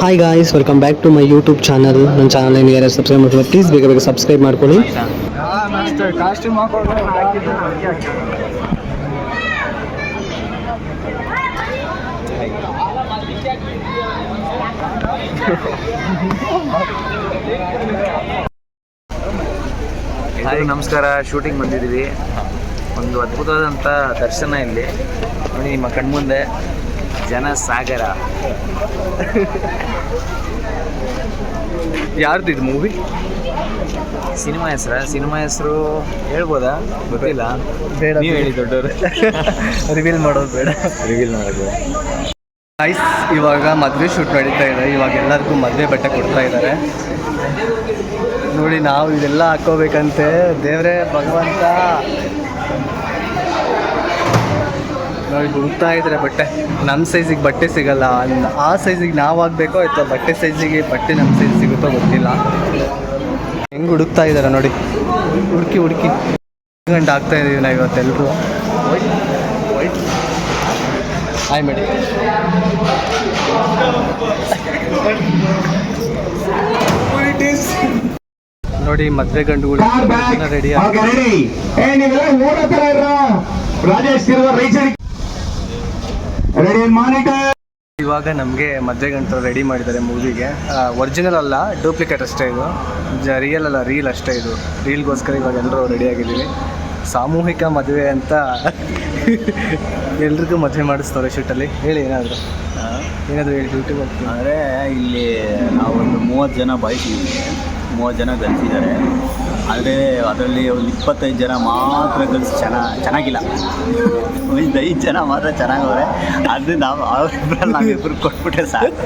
Hi guys, welcome back to my YouTube channel. ನನ್ನ channel ಏನು ಯಾರು ಸಬ್ಸ್ಕ್ರೈಬ್ ಮಾಡ್ಕೊಳ್ಳಿ, ಪ್ಲೀಸ್ ಬೇಗ ಬೇಗ ಸಬ್ಸ್ಕ್ರೈಬ್ ಮಾಡ್ಕೊಳ್ಳಿ. ಹಾಯ್ ನಮಸ್ಕಾರ. ಶೂಟಿಂಗ್ ಬಂದಿದ್ದೀವಿ. ಒಂದು ಅದ್ಭುತವಾದಂಥ ದರ್ಶನ ಇಲ್ಲಿ ನೋಡಿ, ನಿಮ್ಮ ಕಣ್ಮುಂದೆ ಜನ ಸಾಗರ. ಯಾರ್ದು ಇದು ಮೂವಿ? ಸಿನಿಮಾ ಹೆಸರು ಹೇಳ್ಬೋದಾ? ಗೊತ್ತಿಲ್ಲ. ಬೇಡ, ನೀವು ಹೇಳಿ ದೊಡ್ಡವರು. ರಿವೀಲ್ ಮಾಡೋದು ಬೇಡ. ರಿವೀಲ್ ಮಾಡೋದು. ಗೈಸ್, ಇವಾಗ ಮದುವೆ ಶೂಟ್ ನಡೀತಾ ಇದೆ. ಇವಾಗ ಎಲ್ಲರಿಗೂ ಮದುವೆ ಬಟ್ಟೆ ಕೊಡ್ತಾ ಇದ್ದಾರೆ ನೋಡಿ. ನಾವು ಇದೆಲ್ಲ ಹಾಕೋಬೇಕಂತೆ. ದೇವರೇ ಭಗವಂತ ನೋಡಿ, ಹುಡುಕ್ತಾ ಇದ್ದಾರೆ ಬಟ್ಟೆ. ನಮ್ಮ ಸೈಜಿಗೆ ಬಟ್ಟೆ ಸಿಗಲ್ಲ. ಆ ಸೈಜಿಗೆ ನಾವು ಆಗಬೇಕೋ ಅಥವಾ ಬಟ್ಟೆ ಸೈಜಿಗೆ ಬಟ್ಟೆ ನಮ್ಮ ಸೈಜ್ ಸಿಗುತ್ತೋ ಗೊತ್ತಿಲ್ಲ. ಹೆಂಗೆ ಹುಡುಕ್ತಾ ಇದ್ದಾರೆ ನೋಡಿ. ಹುಡುಕಿ ಗಂಟೆ ಆಗ್ತಾ ಇದ್ದೀವಿ ನಾವು ಇವತ್ತೆಲ್ಲರೂ. ಹಾಯ್ ಮೇಡಿ. ನೋಡಿ, ಮದುವೆ ಗಂಡುಗಳು ರೆಡಿ. ಇವಾಗ ನಮಗೆ ಮದುವೆ ಗಂಟು ರೆಡಿ ಮಾಡಿದ್ದಾರೆ ಮೂವಿಗೆ. ಒರಿಜಿನಲ್ ಅಲ್ಲ, ಡೂಪ್ಲಿಕೇಟ್ ಅಷ್ಟೇ ಇದು. ರಿಯಲ್ ಅಲ್ಲ, ರೀಲ್ ಅಷ್ಟೇ ಇದು. ರೀಲ್ಗೋಸ್ಕರ ಇವಾಗ ಎಲ್ಲರೂ ರೆಡಿಯಾಗಿದ್ದೀವಿ. ಸಾಮೂಹಿಕ ಮದುವೆ ಅಂತ ಎಲ್ರಿಗೂ ಮದುವೆ ಮಾಡಿಸ್ತಾರೆ ಶೂಟಲ್ಲಿ. ಹೇಳಿ ಏನಾದರೂ ಹೇಳಿ. ಡ್ಯೂಟಿಗೆ ಹೋಗ್ತೀವಿ ಅಂದರೆ ಇಲ್ಲಿ ನಾವೊಂದು 30 ಜನ ಬಯಸಿದ್ದೀವಿ. 30 ಜನ ಗಲ್ಸಿದ್ದಾರೆ. ಆದರೆ ಅದರಲ್ಲಿ ಒಂದು 25 ಜನ ಮಾತ್ರ ಗಲ್ಸ್ ಚೆನ್ನಾಗಿಲ್ಲ. ಒಂದು 5 ಜನ ಮಾತ್ರ ಚೆನ್ನಾಗವ್ರೆ. ಅದು ನಾವಿಬ್ಬರು ಕೊಟ್ಬಿಟ್ರೆ ಸಾಕು.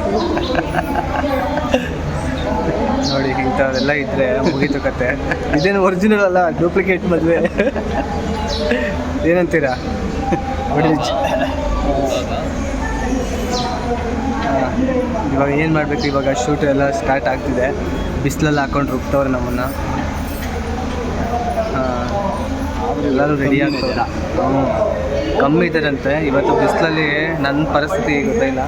ನೋಡಿ, ಇಂಥವೆಲ್ಲ ಇದ್ದರೆ ಮುಗೀತು ಕತೆ. ಇದೇನು ಒರಿಜಿನಲ್ ಅಲ್ಲ, ಡೂಪ್ಲಿಕೇಟ್ ಮದುವೆ. ಏನಂತೀರಾ? ಇವಾಗ ಏನು ಮಾಡಬೇಕು? ಇವಾಗ ಶೂಟ್ ಎಲ್ಲ ಸ್ಟಾರ್ಟ್ ಆಗ್ತಿದೆ. ಬಿಸಿಲಲ್ಲಿ ಹಾಕೊಂಡು ರುಬ್ತವ್ರೆ ನಮ್ಮನ್ನು. ಎಲ್ಲರೂ ರೆಡಿ ಆಗ್ತಾರೆ. ಕಮ್ಮಿ ಇದ್ದಾರಂತೆ ಇವತ್ತು ಬಿಸಿಲಲ್ಲಿ. ನನ್ನ ಪರಿಸ್ಥಿತಿ ಗೊತ್ತಿಲ್ಲ.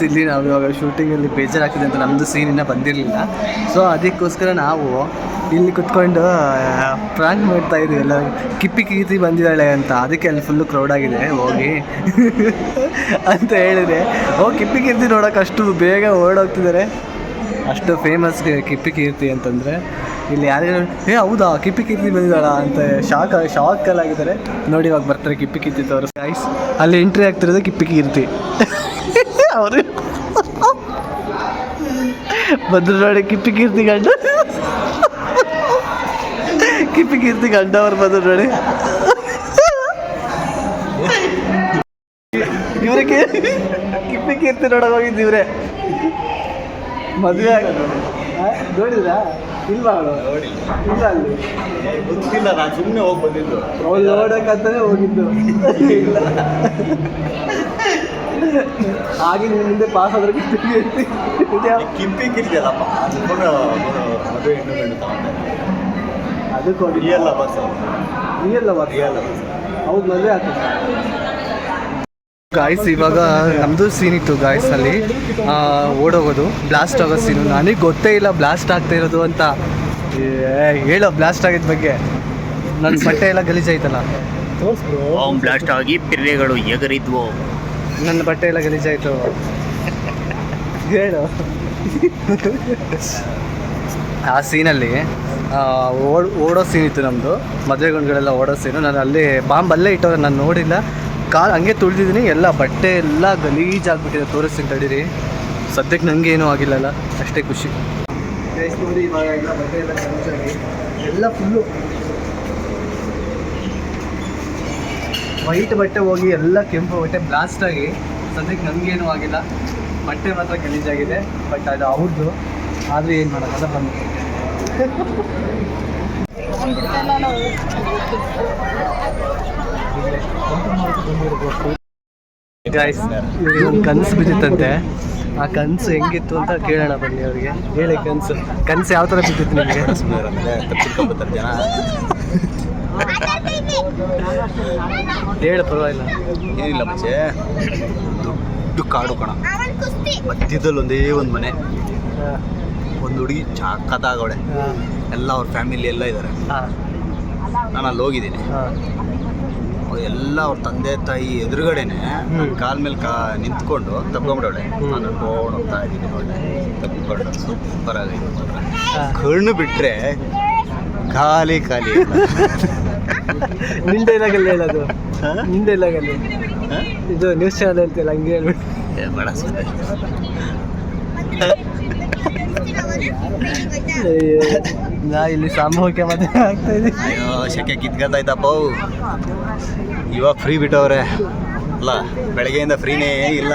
ಇಲ್ಲಿ ನಾವು ಇವಾಗ ಶೂಟಿಂಗಲ್ಲಿ ಬೇಜಾರಾಗ್ತಿದೆ ಅಂತ ನಮ್ಮದು ಸೀನಿನ ಬಂದಿರಲಿಲ್ಲ. ಸೊ ಅದಕ್ಕೋಸ್ಕರ ನಾವು ಇಲ್ಲಿ ಕುತ್ಕೊಂಡು ಪ್ರಾಂಕ್ ಮಾಡ್ತಾ ಇದ್ದೀವಿ. ಎಲ್ಲ ಕಿಪ್ಪಿ ಕೀರ್ತಿ ಬಂದಿದ್ದಾಳೆ ಅಂತ. ಅದಕ್ಕೆ ಅಲ್ಲಿ ಫುಲ್ಲು ಕ್ರೌಡ್ ಆಗಿದೆ. ಹೋಗಿ ಅಂತ ಹೇಳಿದೆ. ಕಿಪ್ಪಿ ಕೀರ್ತಿ ನೋಡೋಕೆ ಅಷ್ಟು ಬೇಗ ಓಡೋಗ್ತಿದ್ದಾರೆ. ಅಷ್ಟು ಫೇಮಸ್ ಕಿಪ್ಪಿ ಕೀರ್ತಿ ಅಂತಂದರೆ. ಇಲ್ಲಿ ಯಾರ್ಯಾರು ಹೌದಾ ಕಿಪ್ಪಿ ಕೀರ್ತಿ ಬಂದಿದ್ದಾಳ ಅಂತ ಶಾಕಲ್ಲಾಗಿದ್ದಾರೆ. ನೋಡಿ, ಇವಾಗ ಬರ್ತಾರೆ ಕಿಪ್ಪಿ ಕೀರ್ತಿ ತೋರಿಸ್. ಗೈಸ್, ಅಲ್ಲಿ ಎಂಟ್ರಿ ಆಗ್ತಿರೋದು ಕಿಪ್ಪಿ ಕೀರ್ತಿ. ಅವರು ಬಂದ್ರು ನೋಡಿ, ಕಿಪ್ಪಿ ಕೀರ್ತಿ ಗಂಡ ಅವ್ರು ಬಂದ್ರು ನೋಡಿ. ಇವ್ರೆ ಕಿಪ್ಪಿ ಕೀರ್ತಿ ನೋಡೋಕೆ ಹೋಗಿದ್ದು ಇವ್ರೆ. ಮದುವೆ ಆಗೋದು ನೋಡಿದ್ರಾ? ಇಲ್ವಾ? ಇಲ್ಲ, ಅಲ್ಲಿ ಗೊತ್ತಿಲ್ಲ. ನಾನು ಸುಮ್ಮನೆ ಹೋಗಿ ಬಂದಿದ್ದು. ಅವ್ಳು ನೋಡೋಕ್ಕಂತಾನೆ ಹೋಗಿದ್ದು. ಹಾಗೆ ನಿಮ್ಮ ಮುಂದೆ ಪಾಸ್ ಆದ್ರೆ ಕಿಂಪಿ ಕಿರಿಯಲ್ಲಪ್ಪ. ಮದುವೆ ಹೆಣ್ಣು ಗಂಡು ತಗೊಂಡೆ. ಅದಕ್ಕೆ ರಿಯಲ್ಲ ಬಸ್. ಹೌದು, ಮದುವೆ ಆಗ್ತದೆ. ಗಾಯ್ಸ್, ಇವಾಗ ನಮ್ಮದು ಸೀನ್ ಇತ್ತು ಗಾಯ್ಸ್. ಅಲ್ಲಿ ಓಡೋಗೋದು, ಬ್ಲಾಸ್ಟ್ ಆಗೋ ಸೀನು. ನನಗೆ ಗೊತ್ತೇ ಇಲ್ಲ ಬ್ಲಾಸ್ಟ್ ಆಗ್ತಾ ಇರೋದು ಅಂತ. ಹೇಳೋ ಬ್ಲಾಸ್ಟ್ ಆಗಿದ್ದ ಬಗ್ಗೆ. ನನ್ನ ಬಟ್ಟೆ ಎಲ್ಲ ಗಲೀಜಾಯ್ತಲ್ಲ. ಬ್ಲಾಸ್ಟ್ ಆಗಿ ಪಿರ್ರೆಗಳು ಎಗರಿದ್ವು. ನನ್ನ ಬಟ್ಟೆ ಎಲ್ಲ ಗಲೀಜಾಯಿತು. ಹೇಳು. ಆ ಸೀನಲ್ಲಿ ಓಡೋ ಸೀನ್ ಇತ್ತು ನಮ್ಮದು. ಮದುವೆ ಗಂಡುಗಳೆಲ್ಲ ಓಡೋ ಸೀನು. ನಾನು ಅಲ್ಲಿ ಬಾಂಬ್ ಅಲ್ಲೇ ಇಟ್ಟವ್ರೆ. ನಾನು ನೋಡಿಲ್ಲ. ಕಾಲು ಹಂಗೆ ತುಳಿದಿದ್ದೀನಿ. ಎಲ್ಲ ಬಟ್ಟೆ ಎಲ್ಲ ಗಲೀಜಾಗ್ಬಿಟ್ಟಿದೆ. ತೋರಿಸ್ತೀನಿ ತಡೀರಿ. ಸದ್ಯಕ್ಕೆ ನನಗೆ ಏನೂ ಆಗಿಲ್ಲಲ್ಲ, ಅಷ್ಟೇ ಖುಷಿ. ನೋಡಿ, ಇವಾಗ ಎಲ್ಲ ಬಟ್ಟೆ ಎಲ್ಲ ಗಲೀಜಾಗಿ ಎಲ್ಲ ಫುಲ್ಲು ವೈಟ್ ಬಟ್ಟೆ ಹೋಗಿ ಎಲ್ಲ ಕೆಂಪು ಬಟ್ಟೆ ಬ್ಲಾಸ್ಟ್ ಆಗಿ. ಸದ್ಯಕ್ಕೆ ನಮಗೇನೂ ಆಗಿಲ್ಲ. ಬಟ್ಟೆ ಮಾತ್ರ ಗಲೀಜಾಗಿದೆ. ಬಟ್ ಅದು ಅವ್ರದ್ದು. ಆದರೆ ಏನು ಮಾಡೋಕ್ಕಲ್ಲ, ಬಂದು ಗಾಯ್ಸ್, ಕನಸು ಬಿದ್ದಿತ್ತಂತೆ. ಆ ಕನಸು ಹೆಂಗಿತ್ತು ಅಂತ ಕೇಳೋಣ ಬನ್ನಿ ಅವ್ರಿಗೆ. ಹೇಳಿ ಕನಸು ಯಾವ ಥರ ಬಿದ್ದಿತ್ತು ನಿಮಗೆ? ತಪ್ಪಿಸ್ಕೊಂಡ್ಬರ್ತಾರೆ ಜನ. ಹೇಳು, ಪರವಾಗಿಲ್ಲ. ಏನಿಲ್ಲ ಮುಂಚೆ ದೊಡ್ಡ ಕಾಡು ಕಣ, ಮಧ್ಯದಲ್ಲಿ ಒಂದೇ ಒಂದು ಮನೆ, ಒಂದು ಹುಡುಗಿ ಚಾಕತ್ತಾಗವಳೆ, ಎಲ್ಲ ಅವ್ರ ಫ್ಯಾಮಿಲಿ ಎಲ್ಲ ಇದ್ದಾರೆ. ನಾನು ಅಲ್ಲಿ ಹೋಗಿದ್ದೀನಿ. ಎಲ್ಲ ಅವ್ರ ತಂದೆ ತಾಯಿ ಎದುರುಗಡೆನೆ ಕಾಲ ಮೇಲೆ ನಿಂತ್ಕೊಂಡು ತಪ್ಕೊಂಡ್ಬಿಡವಳೆ. ನಾನು ಅನ್ಕೊಂಡು ಹೋಗ್ತಾ ಇದ್ದೀನಿ, ಒಳ್ಳೆ ತಪ್ಪಿಕೊಂಡು ಸೂಪರ್ ಆಗೈತೆ. ಕಣ್ಣು ಬಿಟ್ಟರೆ ಖಾಲಿ ಖಾಲಿ. ನಿಂದೆ ಇಲ್ಲಾಗಲ್ಲಿ ಹೇಳೋದು, ನಿಂದೆ ಇಲ್ಲಾಗಲ್ಲಿ ಇದು ನ್ಯೂಸ್ ಚಾನಲ್ ಹೇಳ್ತಿಲ್ಲ, ಹಂಗೆ ಹೇಳ್ಬಿಟ್ಟು ಬೇಡ ಸರ್. ನಾ ಇಲ್ಲಿ ಸಾಮೂಹಿಕ ಮದುವೆ ಆಗ್ತಾ ಇದ್ದೀನಿ. ಅಯ್ಯೋ ಶೆಕೆ ಕಿತ್ಕೊತಾಯ್ತಪ್ಪ. ಇವಾಗ ಫ್ರೀ ಬಿಟ್ಟವ್ರೆ ಅಲ್ಲ, ಬೆಳಗ್ಗೆಯಿಂದ ಫ್ರೀನೇ ಇಲ್ಲ.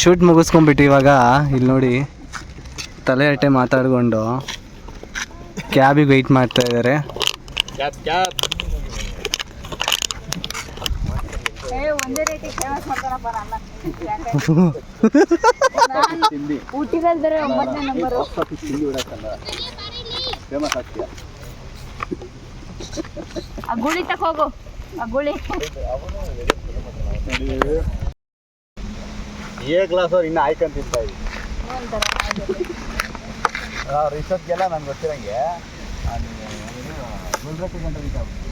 ಶೂಟ್ ಮುಗಿಸ್ಕೊಂಡ್ಬಿಟ್ಟು ಇವಾಗ ಇಲ್ಲಿ ನೋಡಿ ತಲೆ ಹರಟೆ ಮಾತಾಡ್ಕೊಂಡು ಕ್ಯಾಬಿಗೆ ವೆಯ್ಟ್ ಮಾಡ್ತಾ ಇದ್ದಾರೆ. ಆ ಗುಳಿ ತಕ ಹೋಗು, ಆ ಗುಳಿ ಎ ಕ್ಲಾಸ್ ಅವ್ರು ಇನ್ನೂ ಆಯ್ಕೊಂತಿರ್ತ ಇದ್ದೀವಿ. ರಿಸರ್ಚ್ಗೆಲ್ಲ ನನಗೆ ಗೊತ್ತಿರಂಗೆ ಗುಲ್ಬರ್ಗ ಗಂಟೆ ರೀಚ್ ಆಗ್ಬಿಟ್ಟು.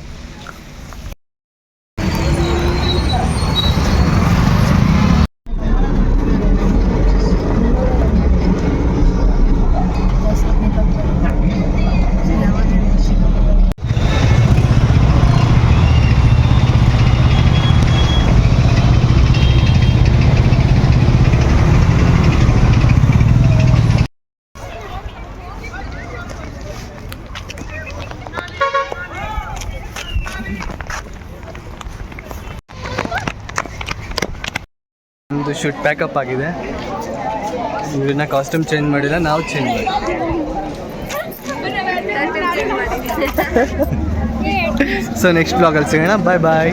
ಒಂದು ಶೂಟ್ ಪ್ಯಾಕಪ್ ಆಗಿದೆ. ಇವನ್ನ ಕಾಸ್ಟ್ಯೂಮ್ ಚೇಂಜ್ ಮಾಡಿಲ್ಲ, ನಾವು ಚೇಂಜ್ ಮಾಡಿ. ಸೊ ನೆಕ್ಸ್ಟ್ ಬ್ಲಾಗಲ್ಲಿ ಸಿಗೋಣ. ಬಾಯ್ ಬಾಯ್.